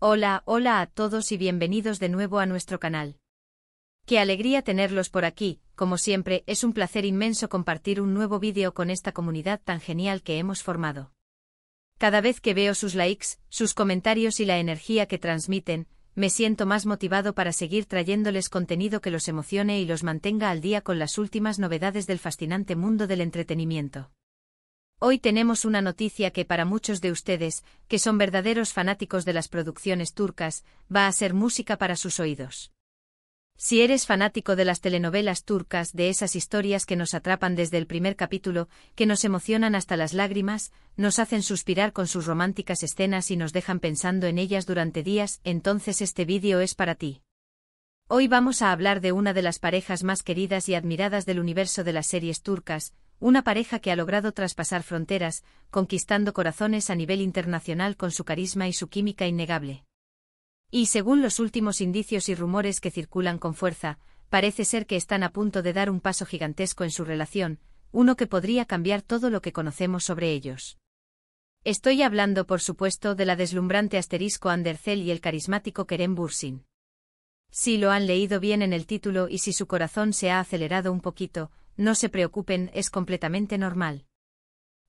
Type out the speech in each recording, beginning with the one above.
Hola, hola a todos y bienvenidos de nuevo a nuestro canal. Qué alegría tenerlos por aquí, como siempre, es un placer inmenso compartir un nuevo vídeo con esta comunidad tan genial que hemos formado. Cada vez que veo sus likes, sus comentarios y la energía que transmiten, me siento más motivado para seguir trayéndoles contenido que los emocione y los mantenga al día con las últimas novedades del fascinante mundo del entretenimiento. Hoy tenemos una noticia que para muchos de ustedes, que son verdaderos fanáticos de las producciones turcas, va a ser música para sus oídos. Si eres fanático de las telenovelas turcas, de esas historias que nos atrapan desde el primer capítulo, que nos emocionan hasta las lágrimas, nos hacen suspirar con sus románticas escenas y nos dejan pensando en ellas durante días, entonces este vídeo es para ti. Hoy vamos a hablar de una de las parejas más queridas y admiradas del universo de las series turcas, una pareja que ha logrado traspasar fronteras, conquistando corazones a nivel internacional con su carisma y su química innegable. Y según los últimos indicios y rumores que circulan con fuerza, parece ser que están a punto de dar un paso gigantesco en su relación, uno que podría cambiar todo lo que conocemos sobre ellos. Estoy hablando, por supuesto, de la deslumbrante Hande Erçel y el carismático Kerem Bürsin. Si lo han leído bien en el título y si su corazón se ha acelerado un poquito, no se preocupen, es completamente normal.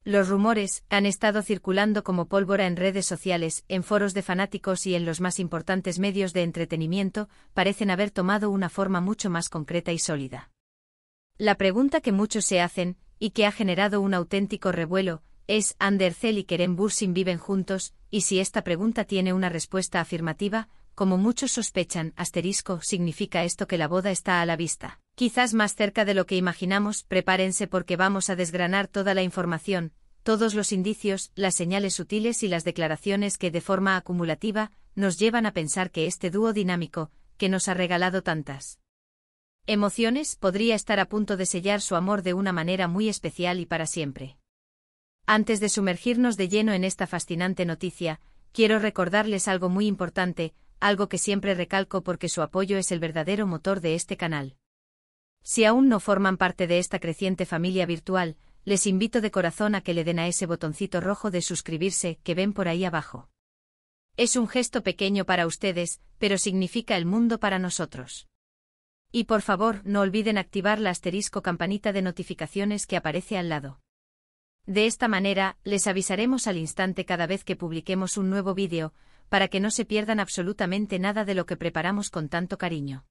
Los rumores han estado circulando como pólvora en redes sociales, en foros de fanáticos y en los más importantes medios de entretenimiento, parecen haber tomado una forma mucho más concreta y sólida. La pregunta que muchos se hacen, y que ha generado un auténtico revuelo, es: ¿Hande Erçel y Kerem Bürsin viven juntos? Y si esta pregunta tiene una respuesta afirmativa, como muchos sospechan, significa esto que la boda está a la vista. Quizás más cerca de lo que imaginamos, prepárense porque vamos a desgranar toda la información, todos los indicios, las señales sutiles y las declaraciones que de forma acumulativa nos llevan a pensar que este dúo dinámico, que nos ha regalado tantas emociones, podría estar a punto de sellar su amor de una manera muy especial y para siempre. Antes de sumergirnos de lleno en esta fascinante noticia, quiero recordarles algo muy importante, algo que siempre recalco porque su apoyo es el verdadero motor de este canal. Si aún no forman parte de esta creciente familia virtual, les invito de corazón a que le den a ese botoncito rojo de suscribirse que ven por ahí abajo. Es un gesto pequeño para ustedes, pero significa el mundo para nosotros. Y por favor, no olviden activar la campanita de notificaciones que aparece al lado. De esta manera, les avisaremos al instante cada vez que publiquemos un nuevo vídeo, para que no se pierdan absolutamente nada de lo que preparamos con tanto cariño.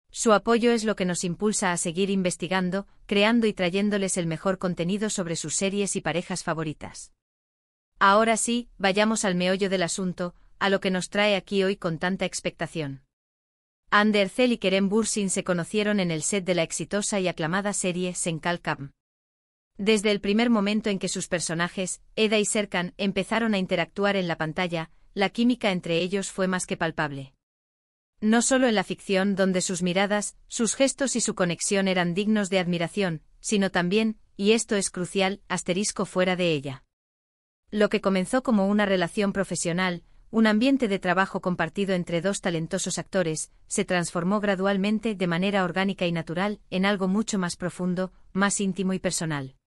Su apoyo es lo que nos impulsa a seguir investigando, creando y trayéndoles el mejor contenido sobre sus series y parejas favoritas. Ahora sí, vayamos al meollo del asunto, a lo que nos trae aquí hoy con tanta expectación. Hande Erçel y Kerem Bürsin se conocieron en el set de la exitosa y aclamada serie Sen Kalkam. Desde el primer momento en que sus personajes, Eda y Serkan, empezaron a interactuar en la pantalla, la química entre ellos fue más que palpable. No solo en la ficción, donde sus miradas, sus gestos y su conexión eran dignos de admiración, sino también, y esto es crucial, fuera de ella. Lo que comenzó como una relación profesional, un ambiente de trabajo compartido entre dos talentosos actores, se transformó gradualmente, de manera orgánica y natural, en algo mucho más profundo, más íntimo y personal.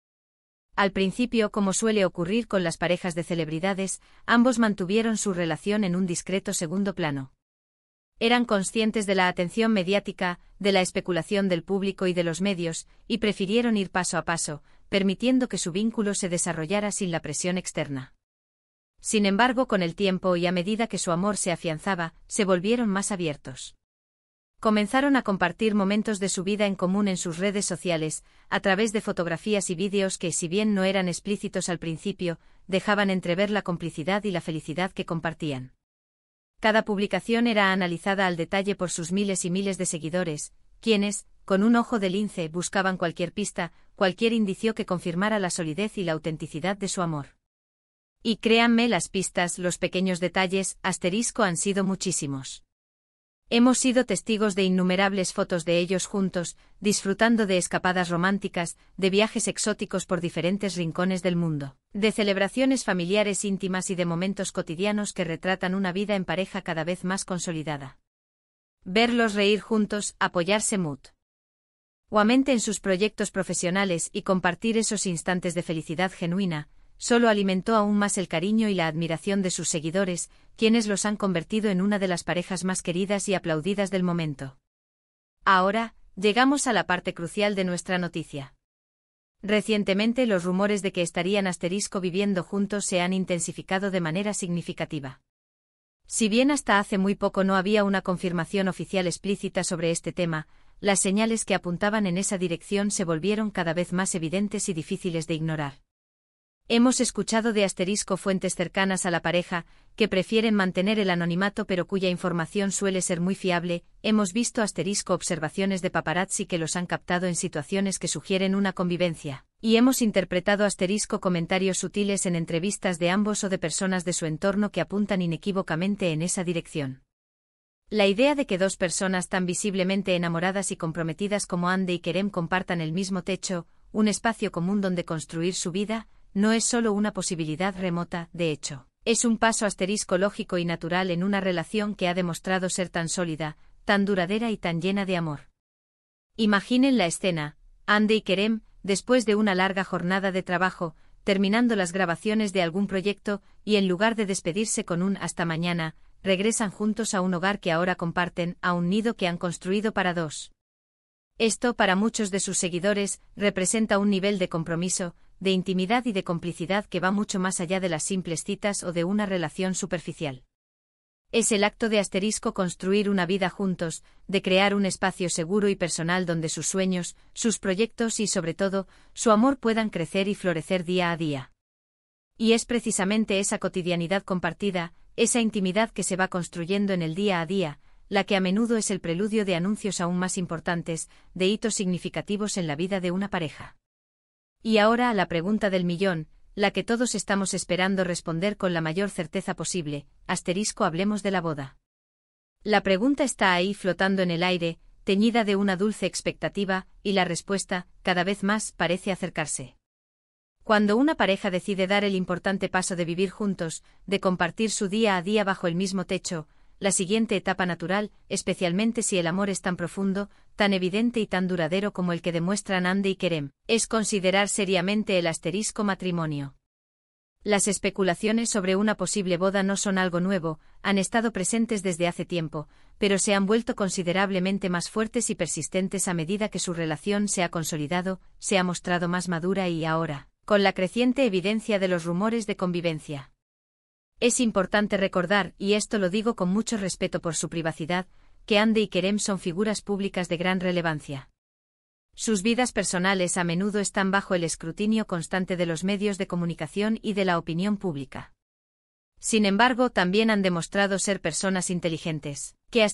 Al principio, como suele ocurrir con las parejas de celebridades, ambos mantuvieron su relación en un discreto segundo plano. Eran conscientes de la atención mediática, de la especulación del público y de los medios, y prefirieron ir paso a paso, permitiendo que su vínculo se desarrollara sin la presión externa. Sin embargo, con el tiempo y a medida que su amor se afianzaba, se volvieron más abiertos. Comenzaron a compartir momentos de su vida en común en sus redes sociales, a través de fotografías y vídeos que, si bien no eran explícitos al principio, dejaban entrever la complicidad y la felicidad que compartían. Cada publicación era analizada al detalle por sus miles y miles de seguidores, quienes, con un ojo de lince, buscaban cualquier pista, cualquier indicio que confirmara la solidez y la autenticidad de su amor. Y créanme, las pistas, los pequeños detalles, han sido muchísimos. Hemos sido testigos de innumerables fotos de ellos juntos, disfrutando de escapadas románticas, de viajes exóticos por diferentes rincones del mundo, de celebraciones familiares íntimas y de momentos cotidianos que retratan una vida en pareja cada vez más consolidada. Verlos reír juntos, apoyarse mutuamente en sus proyectos profesionales y compartir esos instantes de felicidad genuina, solo alimentó aún más el cariño y la admiración de sus seguidores, quienes los han convertido en una de las parejas más queridas y aplaudidas del momento. Ahora, llegamos a la parte crucial de nuestra noticia. Recientemente los rumores de que estarían viviendo juntos se han intensificado de manera significativa. Si bien hasta hace muy poco no había una confirmación oficial explícita sobre este tema, las señales que apuntaban en esa dirección se volvieron cada vez más evidentes y difíciles de ignorar. Hemos escuchado de fuentes cercanas a la pareja, que prefieren mantener el anonimato pero cuya información suele ser muy fiable. Hemos visto observaciones de paparazzi que los han captado en situaciones que sugieren una convivencia, y hemos interpretado comentarios sutiles en entrevistas de ambos o de personas de su entorno que apuntan inequívocamente en esa dirección. La idea de que dos personas tan visiblemente enamoradas y comprometidas como Andy y Kerem compartan el mismo techo, un espacio común donde construir su vida, no es solo una posibilidad remota, de hecho, es un paso lógico y natural en una relación que ha demostrado ser tan sólida, tan duradera y tan llena de amor. Imaginen la escena: Andy y Kerem, después de una larga jornada de trabajo, terminando las grabaciones de algún proyecto, y en lugar de despedirse con un hasta mañana, regresan juntos a un hogar que ahora comparten, a un nido que han construido para dos. Esto, para muchos de sus seguidores, representa un nivel de compromiso, de intimidad y de complicidad que va mucho más allá de las simples citas o de una relación superficial. Es el acto de construir una vida juntos, de crear un espacio seguro y personal donde sus sueños, sus proyectos y sobre todo, su amor puedan crecer y florecer día a día. Y es precisamente esa cotidianidad compartida, esa intimidad que se va construyendo en el día a día, la que a menudo es el preludio de anuncios aún más importantes, de hitos significativos en la vida de una pareja. Y ahora a la pregunta del millón, la que todos estamos esperando responder con la mayor certeza posible: hablemos de la boda. La pregunta está ahí flotando en el aire, teñida de una dulce expectativa, y la respuesta, cada vez más, parece acercarse. Cuando una pareja decide dar el importante paso de vivir juntos, de compartir su día a día bajo el mismo techo, la siguiente etapa natural, especialmente si el amor es tan profundo, tan evidente y tan duradero como el que demuestran Andy y Kerem, es considerar seriamente el matrimonio. Las especulaciones sobre una posible boda no son algo nuevo, han estado presentes desde hace tiempo, pero se han vuelto considerablemente más fuertes y persistentes a medida que su relación se ha consolidado, se ha mostrado más madura y ahora, con la creciente evidencia de los rumores de convivencia. Es importante recordar, y esto lo digo con mucho respeto por su privacidad, que Andy y Kerem son figuras públicas de gran relevancia. Sus vidas personales a menudo están bajo el escrutinio constante de los medios de comunicación y de la opinión pública. Sin embargo, también han demostrado ser personas inteligentes, que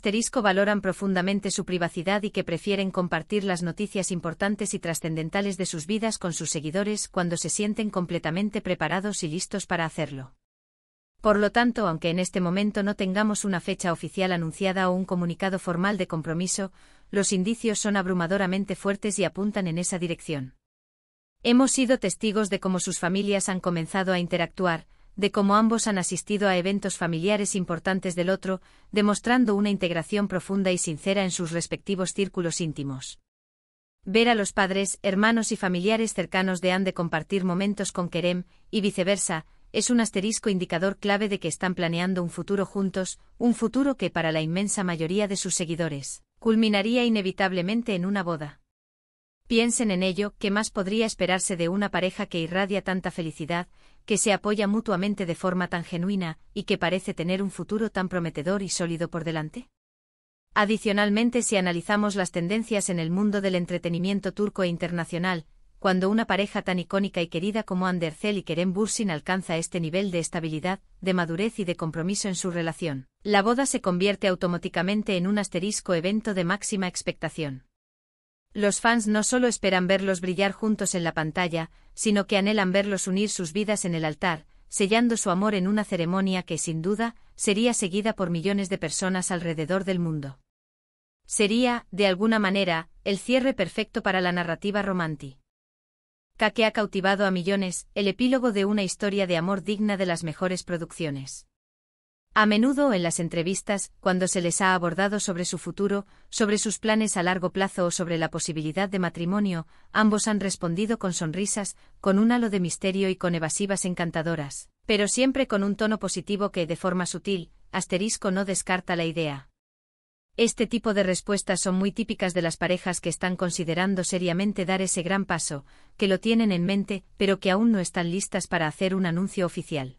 valoran profundamente su privacidad y que prefieren compartir las noticias importantes y trascendentales de sus vidas con sus seguidores cuando se sienten completamente preparados y listos para hacerlo. Por lo tanto, aunque en este momento no tengamos una fecha oficial anunciada o un comunicado formal de compromiso, los indicios son abrumadoramente fuertes y apuntan en esa dirección. Hemos sido testigos de cómo sus familias han comenzado a interactuar, de cómo ambos han asistido a eventos familiares importantes del otro, demostrando una integración profunda y sincera en sus respectivos círculos íntimos. Ver a los padres, hermanos y familiares cercanos de Andy compartir momentos con Kerem, y viceversa, es un indicador clave de que están planeando un futuro juntos, un futuro que para la inmensa mayoría de sus seguidores, culminaría inevitablemente en una boda. Piensen en ello, ¿qué más podría esperarse de una pareja que irradia tanta felicidad, que se apoya mutuamente de forma tan genuina, y que parece tener un futuro tan prometedor y sólido por delante? Adicionalmente, si analizamos las tendencias en el mundo del entretenimiento turco e internacional, cuando una pareja tan icónica y querida como Hande Erçel y Kerem Bürsin alcanza este nivel de estabilidad, de madurez y de compromiso en su relación, la boda se convierte automáticamente en un evento de máxima expectación. Los fans no solo esperan verlos brillar juntos en la pantalla, sino que anhelan verlos unir sus vidas en el altar, sellando su amor en una ceremonia que, sin duda, sería seguida por millones de personas alrededor del mundo. Sería, de alguna manera, el cierre perfecto para la narrativa romántica que ha cautivado a millones, el epílogo de una historia de amor digna de las mejores producciones. A menudo en las entrevistas, cuando se les ha abordado sobre su futuro, sobre sus planes a largo plazo o sobre la posibilidad de matrimonio, ambos han respondido con sonrisas, con un halo de misterio y con evasivas encantadoras, pero siempre con un tono positivo que, de forma sutil, no descarta la idea. Este tipo de respuestas son muy típicas de las parejas que están considerando seriamente dar ese gran paso, que lo tienen en mente, pero que aún no están listas para hacer un anuncio oficial.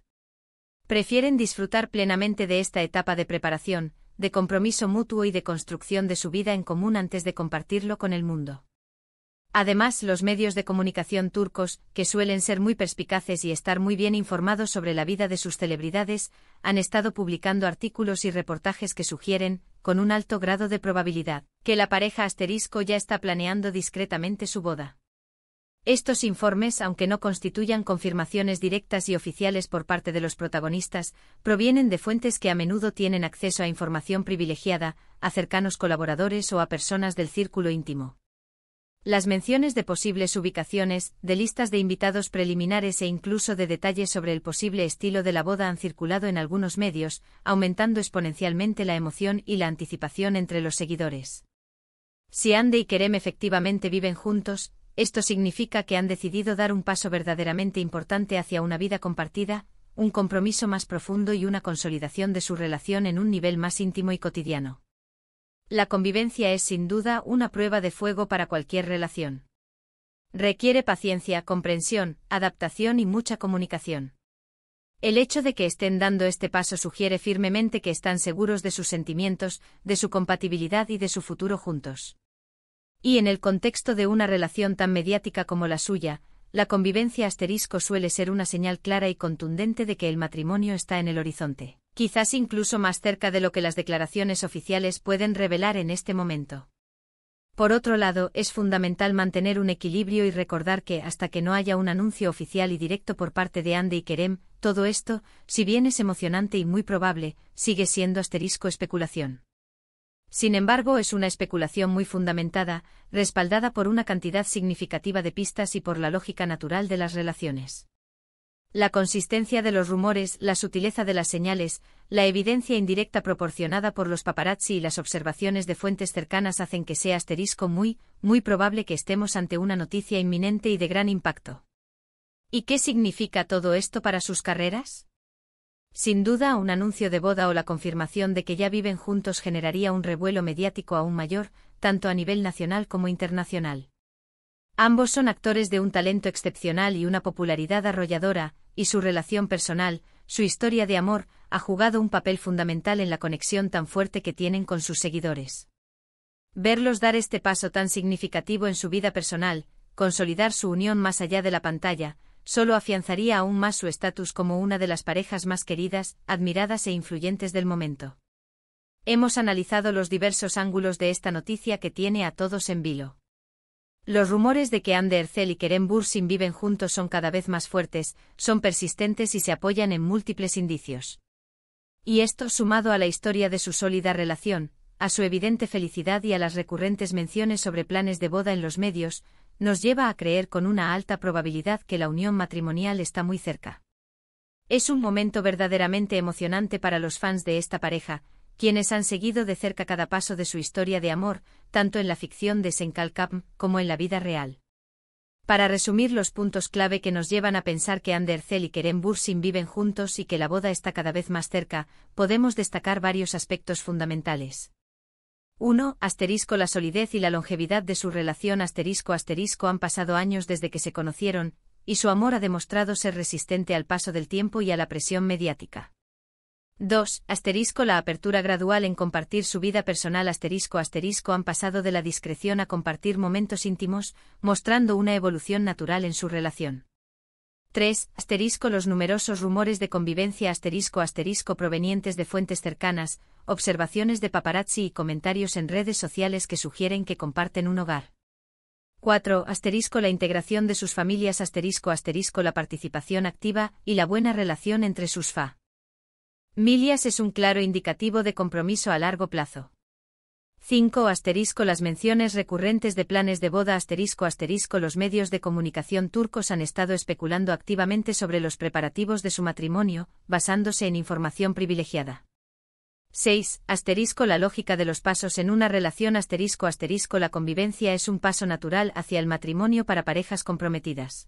Prefieren disfrutar plenamente de esta etapa de preparación, de compromiso mutuo y de construcción de su vida en común antes de compartirlo con el mundo. Además, los medios de comunicación turcos, que suelen ser muy perspicaces y estar muy bien informados sobre la vida de sus celebridades, han estado publicando artículos y reportajes que sugieren, con un alto grado de probabilidad, que la pareja ya está planeando discretamente su boda. Estos informes, aunque no constituyan confirmaciones directas y oficiales por parte de los protagonistas, provienen de fuentes que a menudo tienen acceso a información privilegiada, a cercanos colaboradores o a personas del círculo íntimo. Las menciones de posibles ubicaciones, de listas de invitados preliminares e incluso de detalles sobre el posible estilo de la boda han circulado en algunos medios, aumentando exponencialmente la emoción y la anticipación entre los seguidores. Si Hande y Kerem efectivamente viven juntos, esto significa que han decidido dar un paso verdaderamente importante hacia una vida compartida, un compromiso más profundo y una consolidación de su relación en un nivel más íntimo y cotidiano. La convivencia es sin duda una prueba de fuego para cualquier relación. Requiere paciencia, comprensión, adaptación y mucha comunicación. El hecho de que estén dando este paso sugiere firmemente que están seguros de sus sentimientos, de su compatibilidad y de su futuro juntos. Y en el contexto de una relación tan mediática como la suya, la convivencia suele ser una señal clara y contundente de que el matrimonio está en el horizonte, quizás incluso más cerca de lo que las declaraciones oficiales pueden revelar en este momento. Por otro lado, es fundamental mantener un equilibrio y recordar que, hasta que no haya un anuncio oficial y directo por parte de Hande y Kerem, todo esto, si bien es emocionante y muy probable, sigue siendo especulación. Sin embargo, es una especulación muy fundamentada, respaldada por una cantidad significativa de pistas y por la lógica natural de las relaciones. La consistencia de los rumores, la sutileza de las señales, la evidencia indirecta proporcionada por los paparazzi y las observaciones de fuentes cercanas hacen que sea muy probable que estemos ante una noticia inminente y de gran impacto. ¿Y qué significa todo esto para sus carreras? Sin duda, un anuncio de boda o la confirmación de que ya viven juntos generaría un revuelo mediático aún mayor, tanto a nivel nacional como internacional. Ambos son actores de un talento excepcional y una popularidad arrolladora, y su relación personal, su historia de amor, ha jugado un papel fundamental en la conexión tan fuerte que tienen con sus seguidores. Verlos dar este paso tan significativo en su vida personal, consolidar su unión más allá de la pantalla, solo afianzaría aún más su estatus como una de las parejas más queridas, admiradas e influyentes del momento. Hemos analizado los diversos ángulos de esta noticia que tiene a todos en vilo. Los rumores de que Hande Erçel y Kerem Bürsin viven juntos son cada vez más fuertes, son persistentes y se apoyan en múltiples indicios. Y esto, sumado a la historia de su sólida relación, a su evidente felicidad y a las recurrentes menciones sobre planes de boda en los medios, nos lleva a creer con una alta probabilidad que la unión matrimonial está muy cerca. Es un momento verdaderamente emocionante para los fans de esta pareja, quienes han seguido de cerca cada paso de su historia de amor, tanto en la ficción de Senkalkapm como en la vida real. Para resumir los puntos clave que nos llevan a pensar que Hande Erçel y Kerem Bürsin viven juntos y que la boda está cada vez más cerca, podemos destacar varios aspectos fundamentales. 1. La solidez y la longevidad de su relación han pasado años desde que se conocieron, y su amor ha demostrado ser resistente al paso del tiempo y a la presión mediática. 2. La apertura gradual en compartir su vida personal han pasado de la discreción a compartir momentos íntimos, mostrando una evolución natural en su relación. 3. Los numerosos rumores de convivencia provenientes de fuentes cercanas, observaciones de paparazzi y comentarios en redes sociales que sugieren que comparten un hogar. 4. La integración de sus familias la participación activa y la buena relación entre sus familias es un claro indicativo de compromiso a largo plazo. 5. Las menciones recurrentes de planes de boda. Los medios de comunicación turcos han estado especulando activamente sobre los preparativos de su matrimonio, basándose en información privilegiada. 6. La lógica de los pasos en una relación. La convivencia es un paso natural hacia el matrimonio para parejas comprometidas.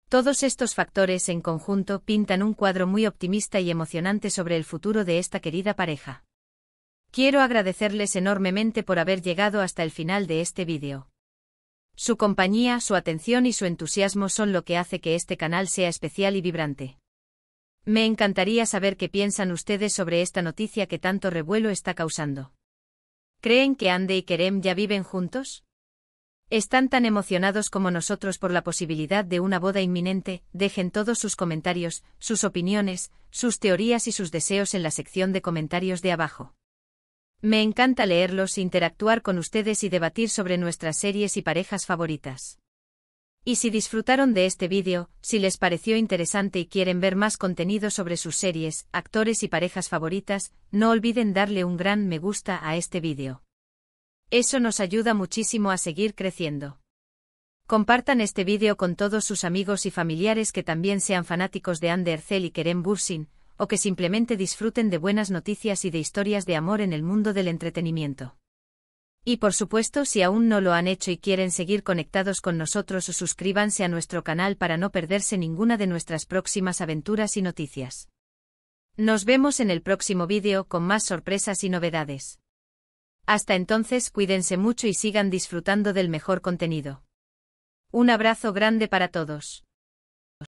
Todos estos factores en conjunto pintan un cuadro muy optimista y emocionante sobre el futuro de esta querida pareja. Quiero agradecerles enormemente por haber llegado hasta el final de este vídeo. Su compañía, su atención y su entusiasmo son lo que hace que este canal sea especial y vibrante. Me encantaría saber qué piensan ustedes sobre esta noticia que tanto revuelo está causando. ¿Creen que Hande y Kerem ya viven juntos? ¿Están tan emocionados como nosotros por la posibilidad de una boda inminente? Dejen todos sus comentarios, sus opiniones, sus teorías y sus deseos en la sección de comentarios de abajo. Me encanta leerlos, interactuar con ustedes y debatir sobre nuestras series y parejas favoritas. Y si disfrutaron de este vídeo, si les pareció interesante y quieren ver más contenido sobre sus series, actores y parejas favoritas, no olviden darle un gran me gusta a este vídeo. Eso nos ayuda muchísimo a seguir creciendo. Compartan este vídeo con todos sus amigos y familiares que también sean fanáticos de Hande Erçel y Kerem Bürsin, o que simplemente disfruten de buenas noticias y de historias de amor en el mundo del entretenimiento. Y por supuesto, si aún no lo han hecho y quieren seguir conectados con nosotros, suscríbanse a nuestro canal para no perderse ninguna de nuestras próximas aventuras y noticias. Nos vemos en el próximo vídeo con más sorpresas y novedades. Hasta entonces, cuídense mucho y sigan disfrutando del mejor contenido. Un abrazo grande para todos.